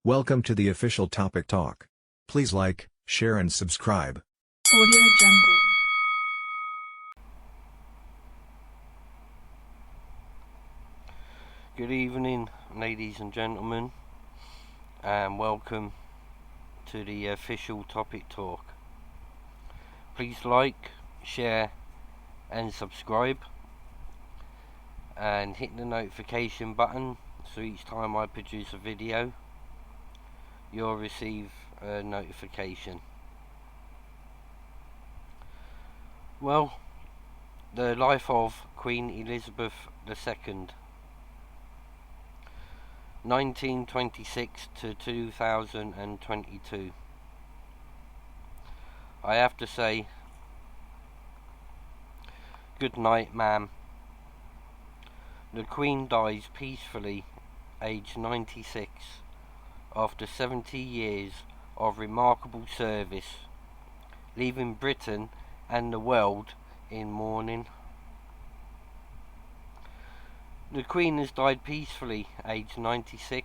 Welcome to the official Topic Talk. Please like, share and subscribe. Audio Jungle. Good evening, ladies and gentlemen, and welcome to the official Topic Talk. Please like, share and subscribe and hit the notification button so each time I produce a video you'll receive a notification. Well, the life of Queen Elizabeth II, 1926 to 2022. I have to say, good night, ma'am. The Queen dies peacefully, aged 96, after 70 years of remarkable service, leaving Britain and the world in mourning. The Queen has died peacefully, aged 96,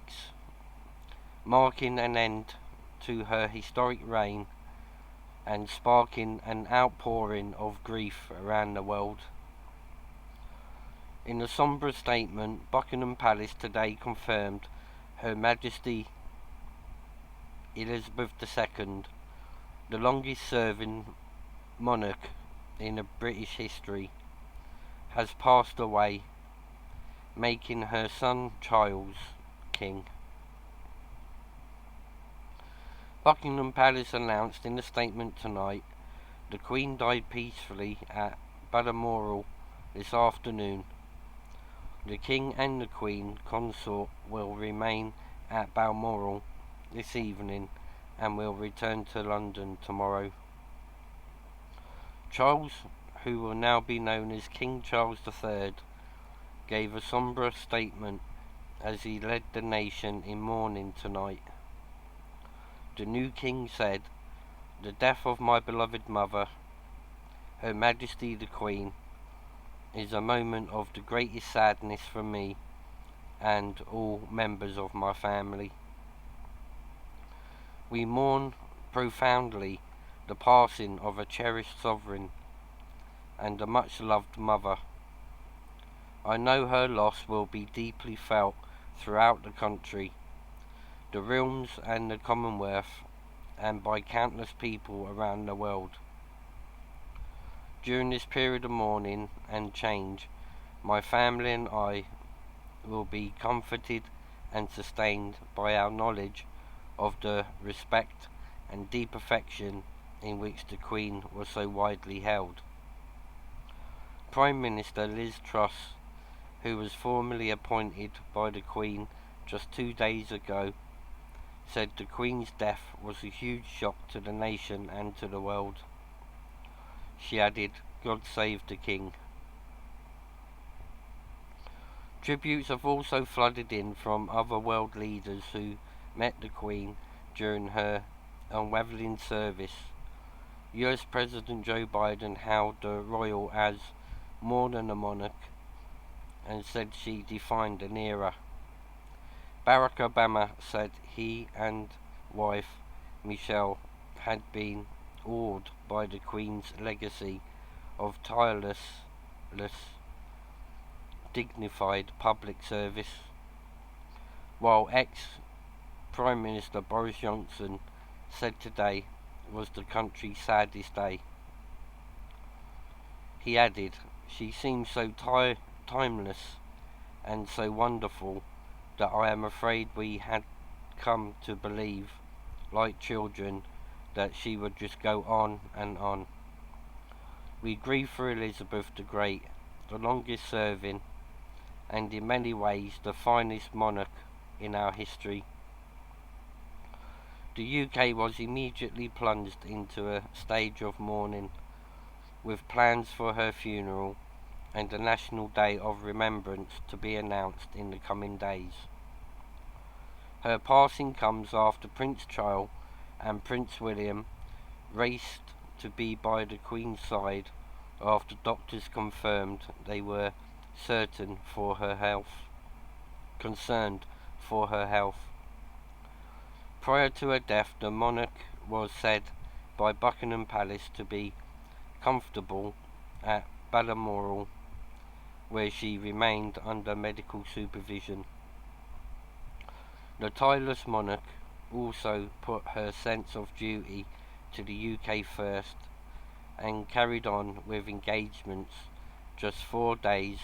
marking an end to her historic reign and sparking an outpouring of grief around the world. In a sombre statement, Buckingham Palace today confirmed Her Majesty Elizabeth II, the longest-serving monarch in British history, has passed away, making her son Charles king. Buckingham Palace announced in a statement tonight the Queen died peacefully at Balmoral this afternoon. The King and the Queen consort will remain at Balmoral this evening and will return to London tomorrow. Charles, who will now be known as King Charles III, gave a sombre statement as he led the nation in mourning tonight. The new king said, "The death of my beloved mother, Her Majesty the Queen, is a moment of the greatest sadness for me and all members of my family. We mourn profoundly the passing of a cherished sovereign and a much-loved mother. I know her loss will be deeply felt throughout the country, the realms and the Commonwealth, and by countless people around the world. During this period of mourning and change, my family and I will be comforted and sustained by our knowledge of the respect and deep affection in which the Queen was so widely held." Prime Minister Liz Truss, who was formally appointed by the Queen just 2 days ago, said the Queen's death was a huge shock to the nation and to the world. She added, "God save the King." Tributes have also flooded in from other world leaders who met the Queen during her unwavering service. US President Joe Biden hailed the royal as more than a monarch and said she defined an era. Barack Obama said he and wife Michelle had been awed by the Queen's legacy of tireless, dignified public service, while ex-Prime Minister Boris Johnson said today was the country's saddest day. He added, "She seems so timeless and so wonderful that I am afraid we had come to believe, like children, that she would just go on and on. We grieve for Elizabeth the Great, the longest serving, and in many ways the finest monarch in our history." The UK was immediately plunged into a stage of mourning, with plans for her funeral and a national day of remembrance to be announced in the coming days. Her passing comes after Prince Charles and Prince William raced to be by the Queen's side after doctors confirmed they were concerned for her health. Prior to her death, the monarch was said by Buckingham Palace to be comfortable at Balmoral, where she remained under medical supervision. The tireless monarch also put her sense of duty to the UK first and carried on with engagements just 4 days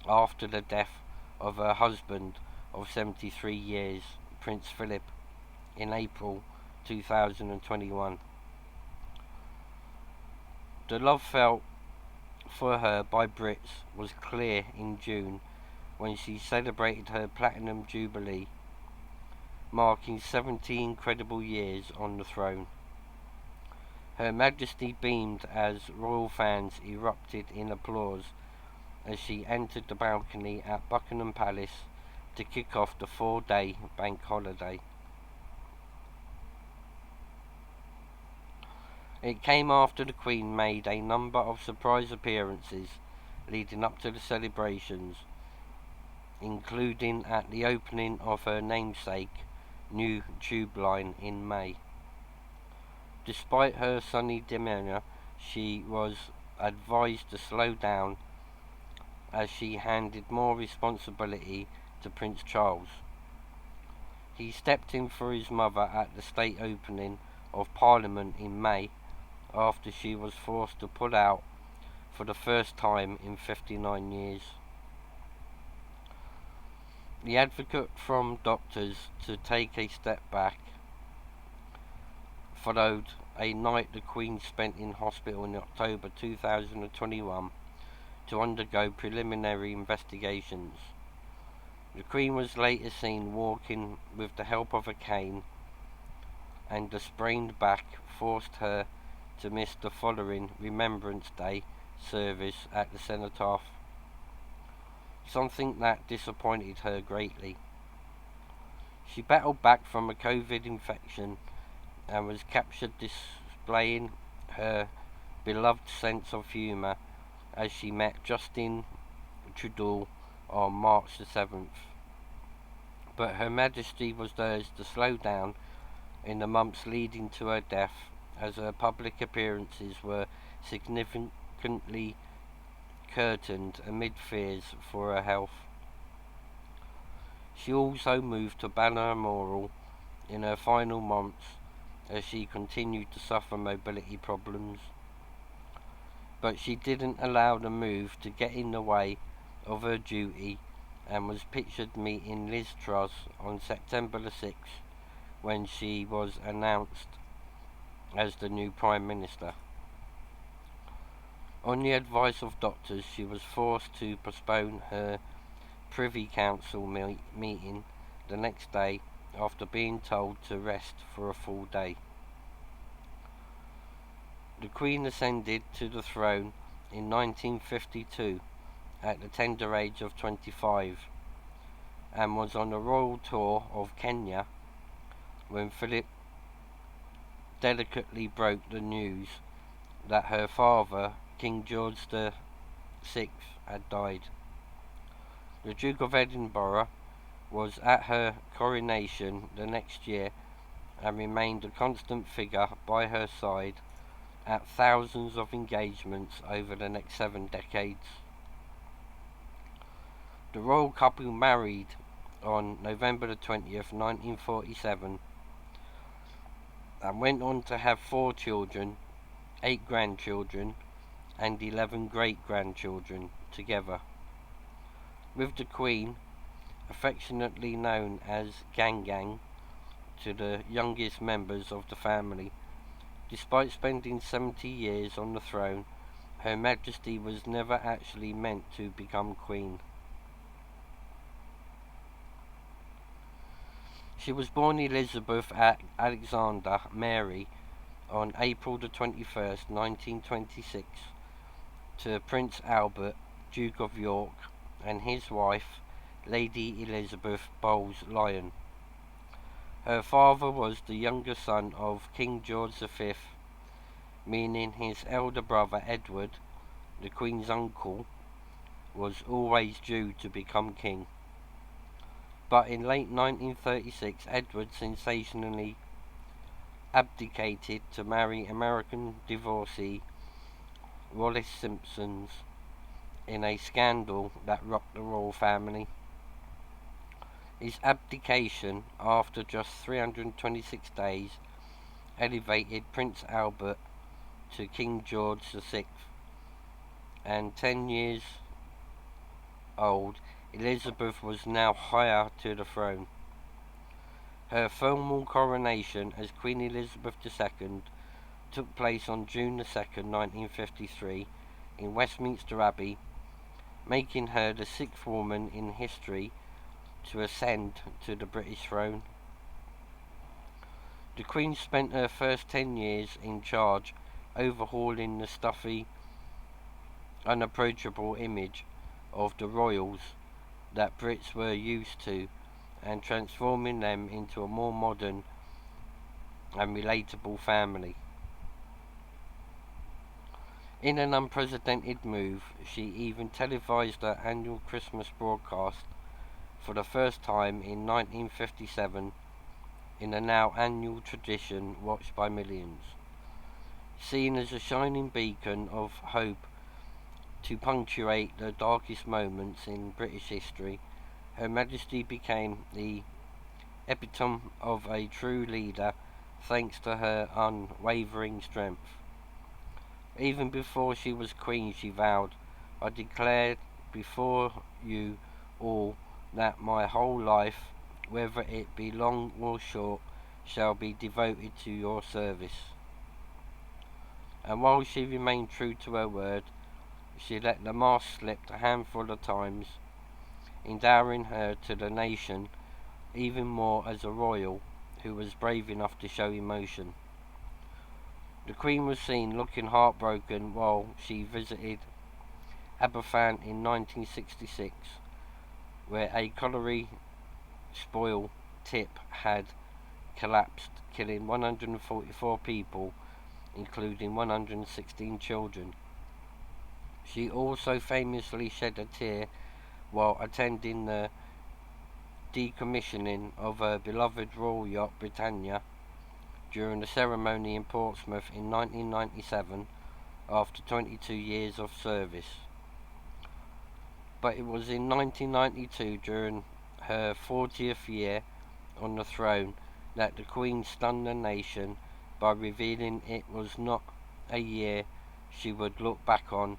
after the death of her husband of 73 years, Prince Philip, in April 2021. The love felt for her by Brits was clear in June when she celebrated her Platinum Jubilee, marking 70 incredible years on the throne. Her Majesty beamed as royal fans erupted in applause as she entered the balcony at Buckingham Palace to kick off the 4-day bank holiday. It came after the Queen made a number of surprise appearances leading up to the celebrations, including at the opening of her namesake new tube line in May. Despite her sunny demeanour, she was advised to slow down as she handed more responsibility to Prince Charles. He stepped in for his mother at the state opening of Parliament in May after she was forced to pull out for the first time in 59 years. The advocate from doctors to take a step back followed a night the Queen spent in hospital in October 2021 to undergo preliminary investigations. The Queen was later seen walking with the help of a cane, and the sprained back forced her to miss the following Remembrance Day service at the cenotaph, something that disappointed her greatly. She battled back from a COVID infection and was captured displaying her beloved sense of humour as she met Justin Trudeau on March the 7th. But Her Majesty was urged to slow down in the months leading to her death, as her public appearances were significantly curtained amid fears for her health. She also moved to Balmoral in her final months as she continued to suffer mobility problems. But she didn't allow the move to get in the way of her duty and was pictured meeting Liz Truss on September the 6th when she was announced as the new Prime Minister. On the advice of doctors, she was forced to postpone her Privy Council meeting the next day after being told to rest for a full day. The Queen ascended to the throne in 1952 at the tender age of 25 and was on a royal tour of Kenya when Philip delicately broke the news that her father, King George VI, had died. The Duke of Edinburgh was at her coronation the next year and remained a constant figure by her side at thousands of engagements over the next 7 decades. The royal couple married on November the 20th, 1947, and went on to have 4 children, 8 grandchildren, and 11 great-grandchildren together. With the Queen, affectionately known as Gang Gang to the youngest members of the family, despite spending 70 years on the throne, Her Majesty was never actually meant to become Queen. She was born Elizabeth Alexander Mary on April the 21st, 1926, to Prince Albert, Duke of York, and his wife, Lady Elizabeth Bowles-Lyon. Her father was the younger son of King George V, meaning his elder brother Edward, the Queen's uncle, was always due to become king. But in late 1936, Edward sensationally abdicated to marry American divorcee Wallis Simpson in a scandal that rocked the royal family. His abdication, after just 326 days, elevated Prince Albert to King George VI, and 10 years old, Elizabeth was now heir to the throne. Her formal coronation as Queen Elizabeth II took place on June 2nd, 1953, in Westminster Abbey, making her the 6th woman in history to ascend to the British throne. The Queen spent her first 10 years in charge overhauling the stuffy, unapproachable image of the royals that Brits were used to, and transforming them into a more modern and relatable family. In an unprecedented move, she even televised her annual Christmas broadcast for the first time in 1957, in a now annual tradition watched by millions. Seen as a shining beacon of hope to punctuate the darkest moments in British history, Her Majesty became the epitome of a true leader thanks to her unwavering strength. Even before she was Queen, she vowed, "I declare before you all that my whole life, whether it be long or short, shall be devoted to your service." And while she remained true to her word, she let the mast slip a handful of times, endowing her to the nation even more as a royal who was brave enough to show emotion. The Queen was seen looking heartbroken while she visited Aberfan in 1966, where a colliery spoil tip had collapsed, killing 144 people, including 116 children. She also famously shed a tear while attending the decommissioning of her beloved royal yacht Britannia during the ceremony in Portsmouth in 1997 after 22 years of service. But it was in 1992, during her 40th year on the throne, that the Queen stunned the nation by revealing it was not a year she would look back on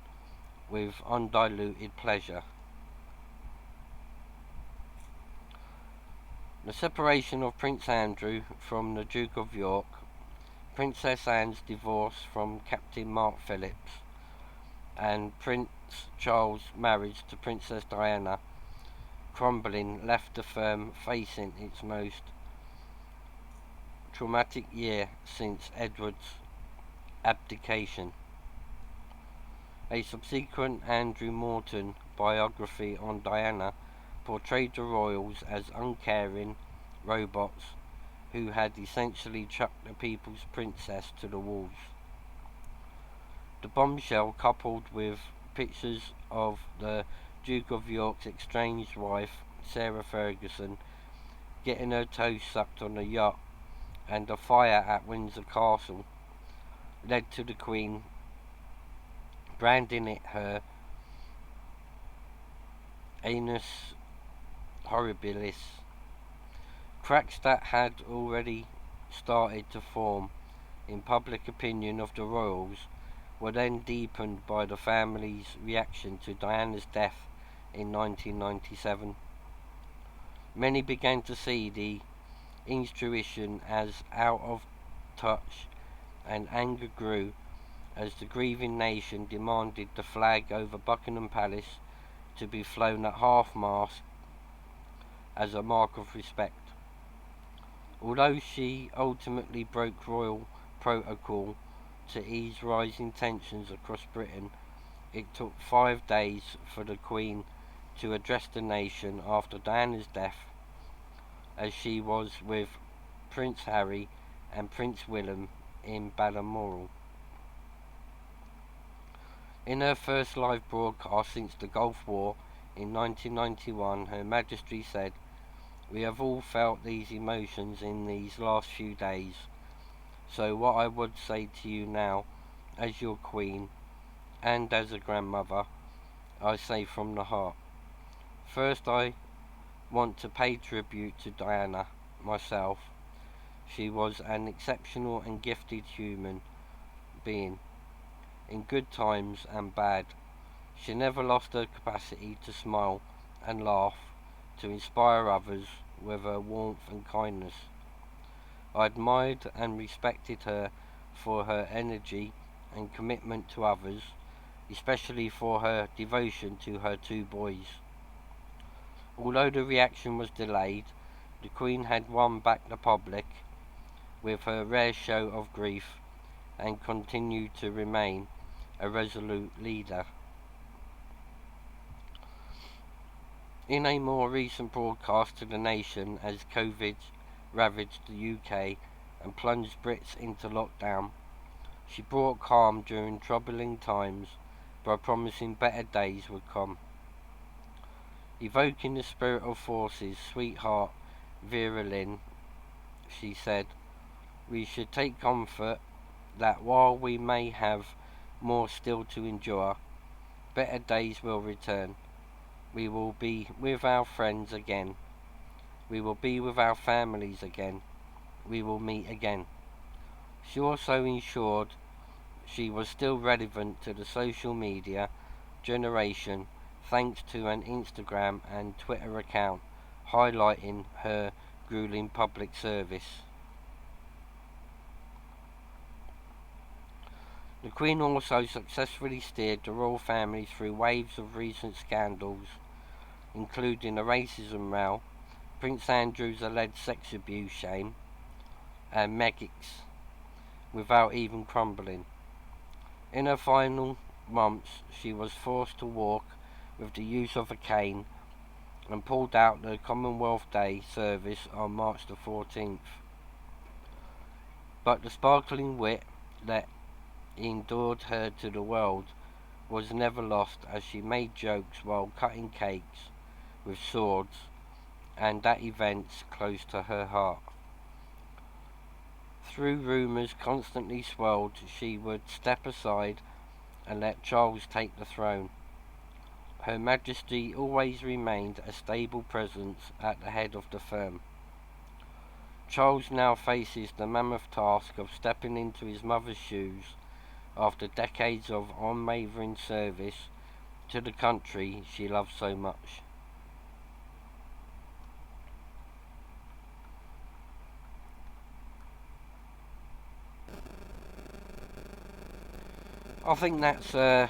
with undiluted pleasure. The separation of Prince Andrew from the Duke of York, Princess Anne's divorce from Captain Mark Phillips, and Prince Charles' marriage to Princess Diana crumbling left the firm facing its most traumatic year since Edward's abdication. A subsequent Andrew Morton biography on Diana portrayed the royals as uncaring robots who had essentially chucked the people's princess to the wolves. The bombshell, coupled with pictures of the Duke of York's estranged wife, Sarah Ferguson, getting her toes sucked on a yacht, and a fire at Windsor Castle, led to the Queen branding it her Annus horribilis. Cracks that had already started to form in public opinion of the royals were then deepened by the family's reaction to Diana's death in 1997. Many began to see the institution as out of touch, and anger grew as the grieving nation demanded the flag over Buckingham Palace to be flown at half-mast as a mark of respect. Although she ultimately broke royal protocol to ease rising tensions across Britain, it took 5 days for the Queen to address the nation after Diana's death, as she was with Prince Harry and Prince William in Balmoral. In her first live broadcast since the Gulf War in 1991, Her Majesty said, We have all felt these emotions in these last few days. So what I would say to you now, as your Queen, and as a grandmother, I say from the heart. First, I want to pay tribute to Diana, myself. She was an exceptional and gifted human being, in good times and bad. She never lost her capacity to smile and laugh, to inspire others with her warmth and kindness. I admired and respected her for her energy and commitment to others, especially for her devotion to her two boys. Although the reaction was delayed, the Queen had won back the public with her rare show of grief and continued to remain a resolute leader. In a more recent broadcast to the nation as COVID ravaged the UK and plunged Brits into lockdown, she brought calm during troubling times by promising better days would come. Evoking the spirit of forces, sweetheart Vera Lynn, she said, we should take comfort that while we may have more still to endure, better days will return. We will be with our friends again. We will be with our families again. We will meet again. She also ensured she was still relevant to the social media generation thanks to an Instagram and Twitter account highlighting her grueling public service. The Queen also successfully steered the royal family through waves of recent scandals, including a racism row, Prince Andrew's alleged sex abuse shame, and Megxit, without even crumbling. In her final months, she was forced to walk with the use of a cane and pulled out the Commonwealth Day service on March the 14th. But the sparkling wit that endured her to the world was never lost as she made jokes while cutting cakes with swords, and at events close to her heart. Through rumours constantly swirled, she would step aside and let Charles take the throne. Her Majesty always remained a stable presence at the head of the firm. Charles now faces the mammoth task of stepping into his mother's shoes after decades of unwavering service to the country she loved so much. I think that's a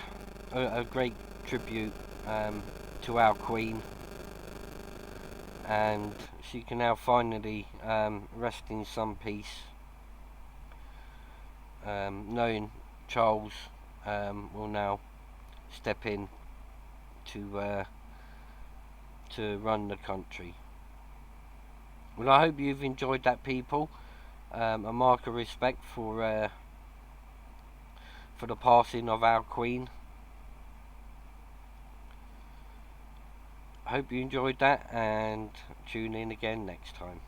great tribute to our Queen, and she can now finally rest in some peace, knowing Charles will now step in to run the country. Well, I hope you've enjoyed that, people. A mark of respect for the passing of our Queen. I hope you enjoyed that, and tune in again next time.